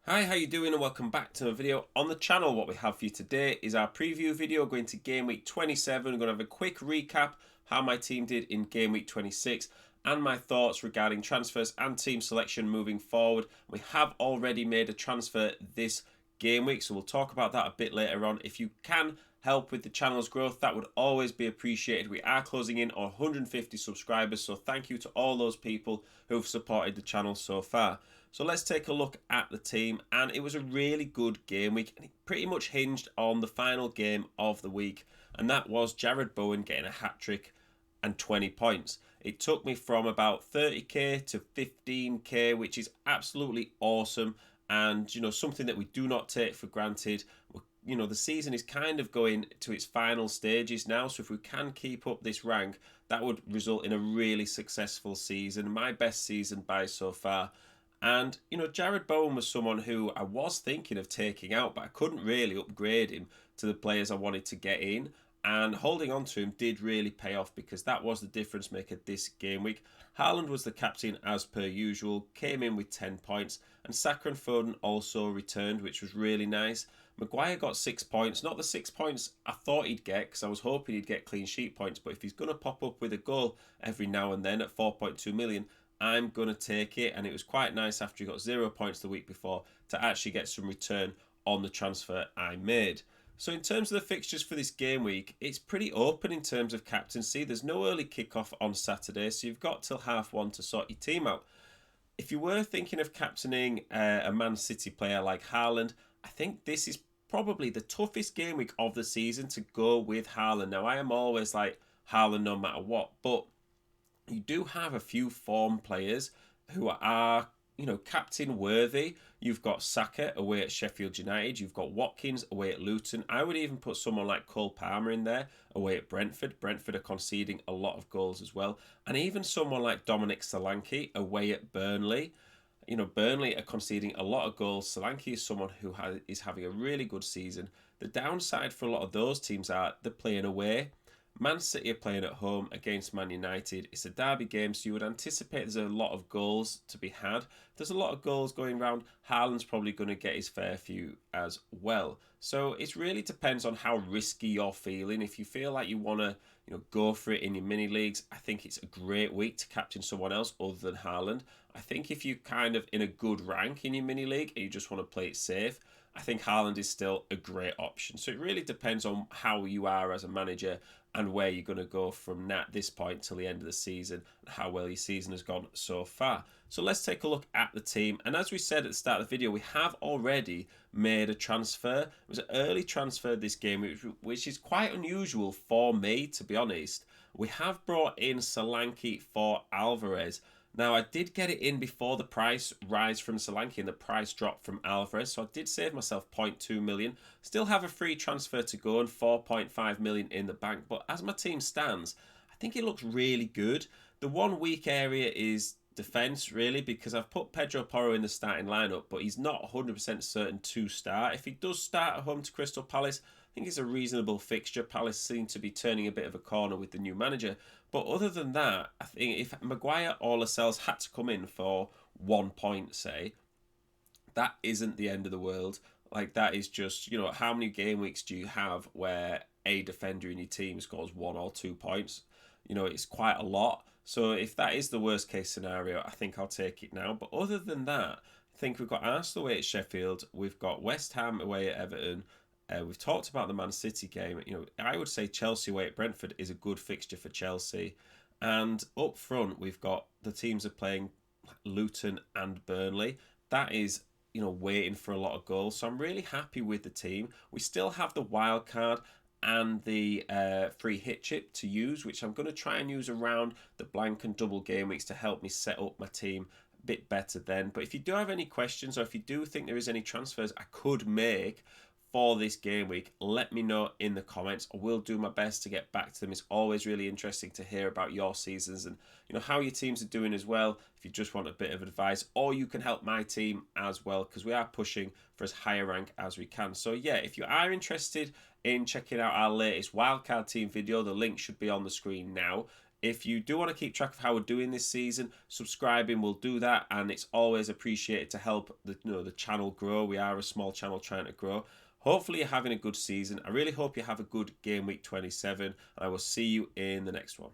Hi, how you doing and welcome back to a video on the channel. What we have for you today is our preview video going to Game Week 27. We're going to have a quick recap how my team did in Game Week 26 and my thoughts regarding transfers and team selection moving forward. We have already made a transfer this Game Week, so we'll talk about that a bit later on. If you can help with the channel's growth, that would always be appreciated. We are closing in on 150 subscribers, so thank you to all those people who've supported the channel so far. So let's take a look at the team, and it was a really good game week, and it pretty much hinged on the final game of the week, and that was Jared Bowen getting a hat-trick and 20 points. It took me from about 30k to 15k, which is absolutely awesome, and something that we do not take for granted. The season is kind of going to its final stages now, so if we can keep up this rank, that would result in a really successful season, my best season by so far. And, Jared Bowen was someone who I was thinking of taking out, but I couldn't really upgrade him to the players I wanted to get in. And holding on to him did really pay off because that was the difference maker this game week. Haaland was the captain as per usual, came in with 10 points, and Saka and Foden also returned, which was really nice. Maguire got 6 points, not the 6 points I thought he'd get because I was hoping he'd get clean sheet points, but if he's going to pop up with a goal every now and then at 4.2 million, I'm going to take it. And it was quite nice after he got 0 points the week before to actually get some return on the transfer I made. So in terms of the fixtures for this game week, it's pretty open in terms of captaincy. There's no early kickoff on Saturday, so you've got till 1:30 to sort your team out. If you were thinking of captaining a Man City player like Haaland, I think this is probably the toughest game week of the season to go with Haaland. Now, I am always like Haaland no matter what, but you do have a few form players who are, captain worthy. You've got Saka away at Sheffield United. You've got Watkins away at Luton. I would even put someone like Cole Palmer in there away at Brentford. Brentford are conceding a lot of goals as well. And even someone like Dominic Solanke away at Burnley. Burnley are conceding a lot of goals. Solanke is someone who is having a really good season. The downside for a lot of those teams are they're playing away. Man City are playing at home against Man United. It's a derby game, so you would anticipate there's a lot of goals to be had. There's a lot of goals going around. Haaland's probably going to get his fair few as well. So it really depends on how risky you're feeling. If you feel like you want to, go for it in your mini leagues, I think it's a great week to captain someone else other than Haaland. I think if you're kind of in a good rank in your mini league and you just want to play it safe, I think Haaland is still a great option. So it really depends on how you are as a manager and where you're going to go from this point till the end of the season and how well your season has gone so far. So let's take a look at the team. And as we said at the start of the video, we have already made a transfer. It was an early transfer this game, which is quite unusual for me, to be honest. We have brought in Solanke for Alvarez. Now, I did get it in before the price rise from Solanke and the price dropped from Alvarez, so I did save myself 0.2 million. Still have a free transfer to go and 4.5 million in the bank, but as my team stands, I think it looks really good. The one weak area is defence, really, because I've put Pedro Porro in the starting lineup, but he's not 100% certain to start. If he does start at home to Crystal Palace, I think it's a reasonable fixture. Palace seem to be turning a bit of a corner with the new manager. But other than that, I think if Maguire or Lascelles had to come in for 1 point, say, that isn't the end of the world. Like, that is just, how many game weeks do you have where a defender in your team scores 1 or 2 points? It's quite a lot. So if that is the worst case scenario, I think I'll take it now. But other than that, I think we've got Arsenal away at Sheffield. We've got West Ham away at Everton. We've talked about the Man City game. I would say Chelsea away at Brentford is a good fixture for Chelsea. And up front, we've got the teams are playing Luton and Burnley. That is, waiting for a lot of goals. So I'm really happy with the team. We still have the wild card and the free hit chip to use, which I'm going to try and use around the blank and double game weeks to help me set up my team a bit better then. But if you do have any questions or if you do think there is any transfers I could make for this game week, let me know in the comments. I will do my best to get back to them. It's always really interesting to hear about your seasons and how your teams are doing as well. If you just want a bit of advice, or you can help my team as well, because we are pushing for as high a rank as we can. So yeah, if you are interested in checking out our latest wildcard team video, the link should be on the screen now. If you do want to keep track of how we're doing this season, subscribing will do that, and it's always appreciated to help the channel grow. We are a small channel trying to grow. Hopefully you're having a good season. I really hope you have a good game week 27, and I will see you in the next one.